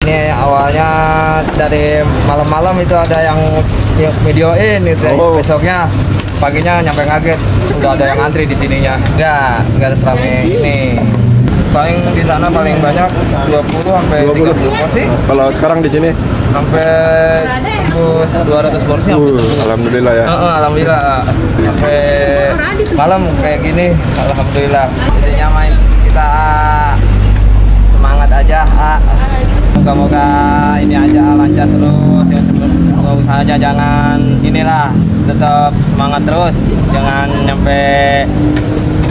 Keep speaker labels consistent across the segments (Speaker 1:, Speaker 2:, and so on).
Speaker 1: Ini awalnya dari malam-malam itu ada yang videoin gitu. Besoknya paginya nyampe ngaget udah ada yang antri di sininya. Enggak ada seramai ini. Paling di sana paling banyak 20 sampai 30 porsi.
Speaker 2: Kalau sekarang di sini
Speaker 1: sampai tembus 200 porsi.
Speaker 2: Alhamdulillah ya.
Speaker 1: Alhamdulillah. Sampai malam kayak gini, alhamdulillah. Intinya main kita semangat aja. Moga-moga ini aja lancar terus. Yang semoga usahanya jangan inilah, tetap semangat terus. Jangan nyampe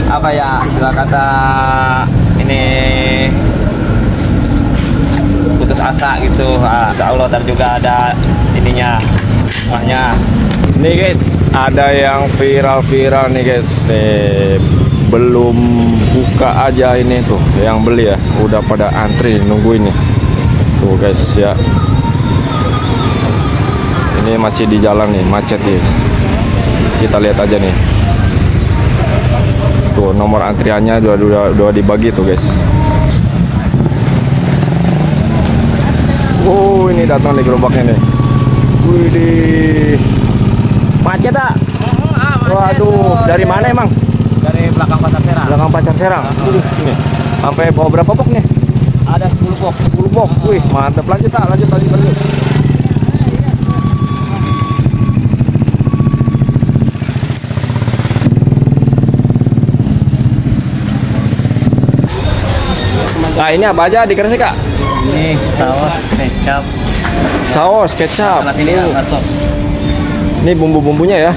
Speaker 1: apa ya istilah kata ini putus asa gitu. Insya Allah ntar juga ada ininya semuanya.
Speaker 2: Nih guys, ada yang viral nih guys. Nih belum buka aja ini tuh yang beli ya, udah pada antri nunggu ini tuh guys ya. Ini masih di jalan nih, macet nih. Kita lihat aja nih. Tuh nomor antriannya udah dibagi tuh guys. Ini datang nih gerobaknya nih. Wih, macet tak? Waduh, dari mana emang?
Speaker 1: Dari belakang Pasar Serang.
Speaker 2: Belakang Pasar Serang. Ini sampai bawa berapa box nih?
Speaker 1: Ada 10 box.
Speaker 2: 10 box. Wih, mantap. Lanjut tak? Lanjut. Nah, ini apa aja dikasih Kak?
Speaker 1: Ini saus, kecap.
Speaker 2: Saus, kecap.
Speaker 1: Ini sop.
Speaker 2: Ini bumbu-bumbunya ya.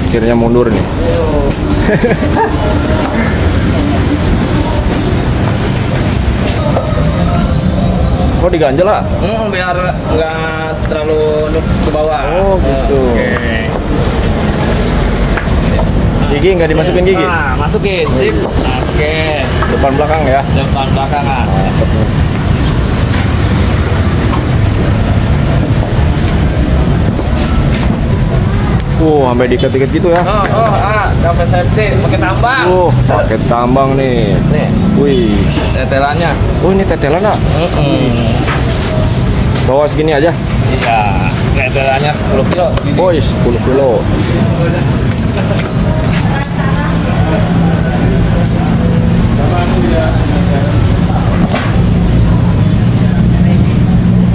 Speaker 2: Akhirnya mundur nih. Oh, diganjel lah?
Speaker 1: Biar nggak terlalu ke bawah.
Speaker 2: Oh gitu.
Speaker 1: Oke.
Speaker 2: Gigi nggak dimasukin gigi?
Speaker 1: Masukin, sip. Oke.
Speaker 2: Depan belakang ya?
Speaker 1: Depan belakangan.
Speaker 2: Sampai diikat-ikat gitu ya?
Speaker 1: Sampai safety, pakai tambang.
Speaker 2: Pakai tambang nih.
Speaker 1: Nih.
Speaker 2: Wih.
Speaker 1: Tetelannya.
Speaker 2: Ini tetelan ah? Bawa segini aja?
Speaker 1: Iya. Tetelannya 10 kilo. Segini.
Speaker 2: 10 kilo.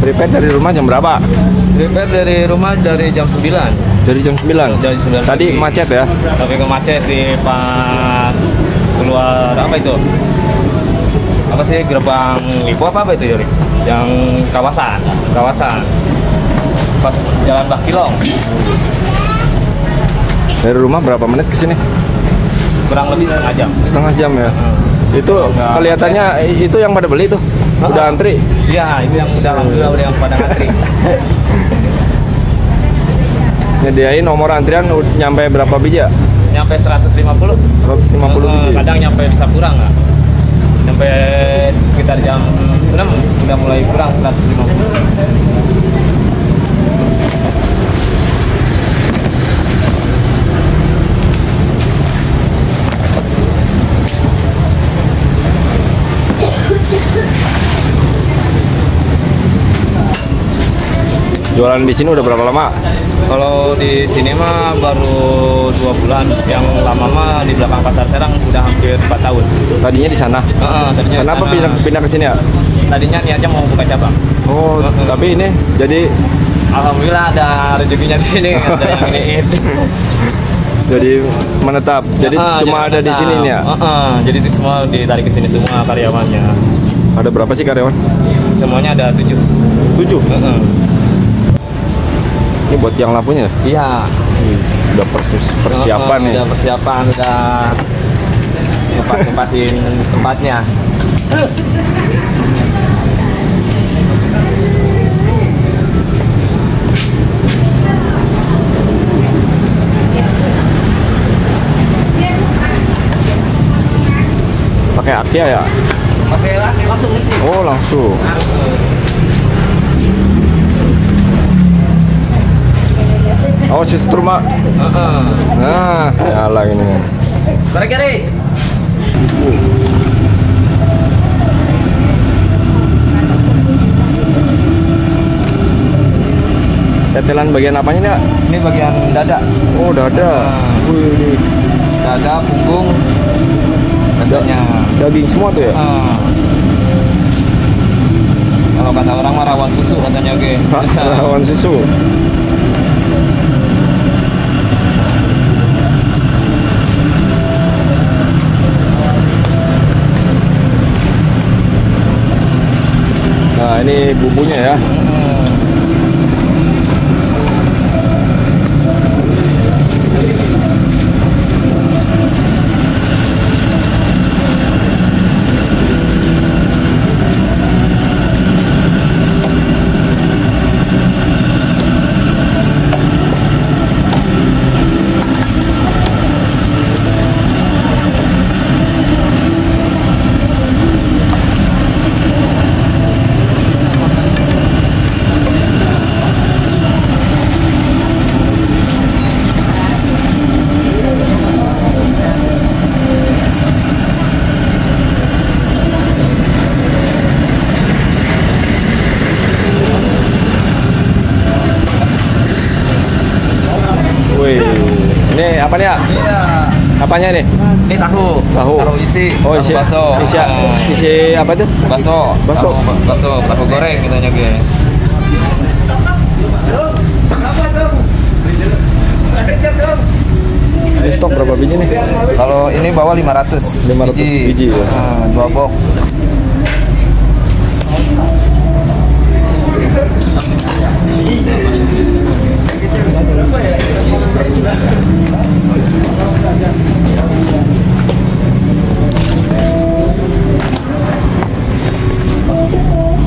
Speaker 2: Prepare dari rumah jam berapa?
Speaker 1: Prepare dari rumah dari jam 9.
Speaker 2: Dari jam 9?
Speaker 1: Dari 9
Speaker 2: tadi
Speaker 1: pagi.
Speaker 2: Macet ya?
Speaker 1: Tapi ke macet di pas keluar apa itu? Apa sih gerbang Lipo apa itu Yuri? Yang kawasan. Pas jalan Bakilong.
Speaker 2: Dari rumah berapa menit ke sini?
Speaker 1: Kurang lebih setengah jam.
Speaker 2: Setengah jam ya? Itu kelihatannya itu yang pada beli tuh? Udah antri?
Speaker 1: Iya, itu yang udah alhamdulillah udah yang pada antri.
Speaker 2: Nyediain nomor antrian nyampe berapa biji ya?
Speaker 1: Nyampe 150.
Speaker 2: 150 biji.
Speaker 1: Kadang nyampe bisa kurang nggak? Nyampe sekitar jam 6 udah mulai kurang 150.
Speaker 2: Jualan di sini udah berapa lama?
Speaker 1: Kalau di sini mah baru 2 bulan. Yang lama mah di belakang Pasar Serang udah hampir 4 tahun.
Speaker 2: Tadinya di sana?
Speaker 1: Tadinya
Speaker 2: kenapa pindah ke sini ya?
Speaker 1: Tadinya niatnya mau buka cabang.
Speaker 2: Tapi ini jadi
Speaker 1: alhamdulillah ada rezekinya di sini. Ada yang ini.
Speaker 2: Jadi menetap. Jadi cuma ada di sini nih ya?
Speaker 1: Jadi semua ditarik ke sini semua karyawannya.
Speaker 2: Ada berapa sih karyawan?
Speaker 1: Semuanya ada 7.
Speaker 2: 7? Ini buat yang lampunya?
Speaker 1: Iya.
Speaker 2: Udah persiapan nih.
Speaker 1: Udah persiapan, udah ngepas-ngepasin tempatnya.
Speaker 2: Pakai Akia ya?
Speaker 1: Pakai langsung listrik.
Speaker 2: Oh, langsung. Oh, sistem mak. Nah, nyala ini.
Speaker 1: Tarik kiri.
Speaker 2: Tetelan bagian apanya nih, Kak?
Speaker 1: Ini bagian dada.
Speaker 2: Oh, dada. Wih,
Speaker 1: Dada, punggung. Biasanya.
Speaker 2: daging semua tuh ya?
Speaker 1: Kalau kata orang mah rawan susu katanya, oke.
Speaker 2: Rawan susu. Nah, ini bumbunya ya. Wih, ini apa nih ya?
Speaker 1: Iya.
Speaker 2: Apanya nih?
Speaker 1: Ini tahu.
Speaker 2: Tahu.
Speaker 1: Tahu isi.
Speaker 2: Oh,
Speaker 1: Tahu
Speaker 2: isi
Speaker 1: bakso.
Speaker 2: isi apa tuh?
Speaker 1: Bakso.
Speaker 2: Bakso.
Speaker 1: Bakso. Tahu goreng katanya, oke.
Speaker 2: Ini stok berapa biji nih?
Speaker 1: Kalau ini bawa 500.
Speaker 2: 500 biji ya.
Speaker 1: 2 box.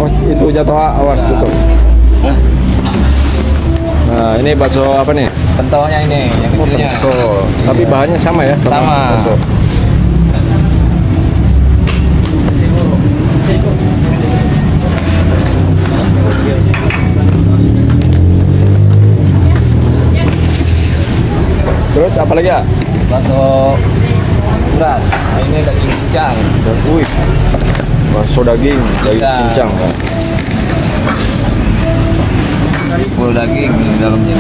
Speaker 2: Oh, itu jatuh, awas tutup. Nah, ini bakso apa nih?
Speaker 1: Pentolnya ini, yang kecilnya.
Speaker 2: Tuh, tapi bahannya sama ya?
Speaker 1: Sama.
Speaker 2: bakso. Terus apa lagi ya?
Speaker 1: Bakso urat. Nah, ini daging cincang.
Speaker 2: Dan wih, bakso daging cincang.
Speaker 1: Full daging di dalamnya.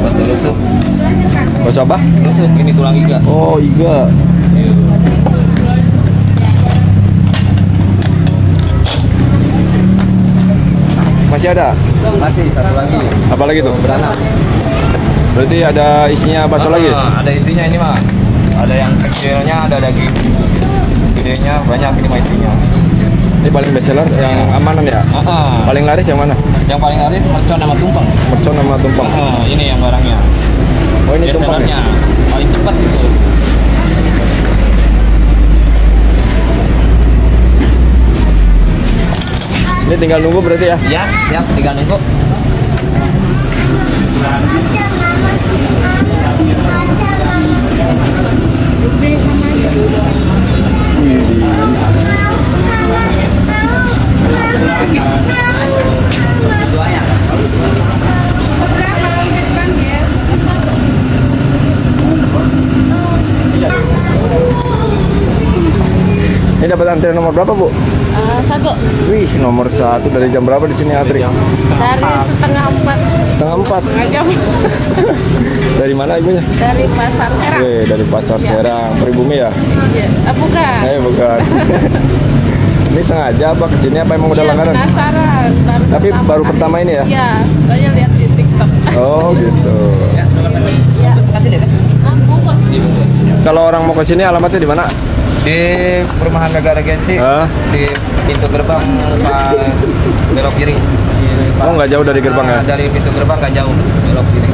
Speaker 1: Bakso rusuk.
Speaker 2: Bakso apa?
Speaker 1: Rusuk, ini tulang iga.
Speaker 2: Oh, iga. Masih ada?
Speaker 1: Masih satu lagi.
Speaker 2: Apa lagi tuh?
Speaker 1: Beranak.
Speaker 2: Berarti ada isinya bakso lagi?
Speaker 1: Ada isinya ini mah. Ada yang kecilnya, ada daging gedenya, banyak ini mah isinya.
Speaker 2: Ini paling best seller yang amanan ya? Paling laris yang mana?
Speaker 1: Yang paling laris mercon sama tumpeng.
Speaker 2: Mercon sama tumpeng.
Speaker 1: Ini yang barangnya.
Speaker 2: Oh, ini
Speaker 1: Best
Speaker 2: tumpeng
Speaker 1: sellernya.
Speaker 2: ya?
Speaker 1: Paling cepat gitu.
Speaker 2: Ini tinggal nunggu berarti ya?
Speaker 1: Ya, siap, tinggal nunggu.
Speaker 2: Ini dapat antrian nomor berapa, Bu?
Speaker 3: 1.
Speaker 2: Wih, nomor 1 dari jam berapa di sini antri?
Speaker 3: Dari setengah 4.
Speaker 2: Setengah 4.
Speaker 3: Setengah jam.
Speaker 2: Dari mana ibunya?
Speaker 3: Dari Pasar Serang.
Speaker 2: Wih, dari Pasar Serang, Pribumi ya?
Speaker 3: Ya. Bukan.
Speaker 2: Bukan. Ini sengaja apa kesini apa emang udah
Speaker 3: Iya,
Speaker 2: langganan?
Speaker 3: penasaran.
Speaker 2: Tapi baru
Speaker 3: kali.
Speaker 2: pertama ini ya?
Speaker 3: Iya, saya lihat di TikTok.
Speaker 2: Oh, gitu.
Speaker 1: Ya, nomor 1.
Speaker 3: Ya.
Speaker 1: Bungkus makasih deh.
Speaker 3: Bungkus.
Speaker 1: Dibungkus.
Speaker 2: Kalau orang mau kesini alamatnya di mana?
Speaker 1: Di perumahan Mega Regency. Di pintu gerbang pas belok kiri.
Speaker 2: Oh, nggak jauh dari gerbang ya?
Speaker 1: Dari pintu gerbang nggak jauh, belok kiri.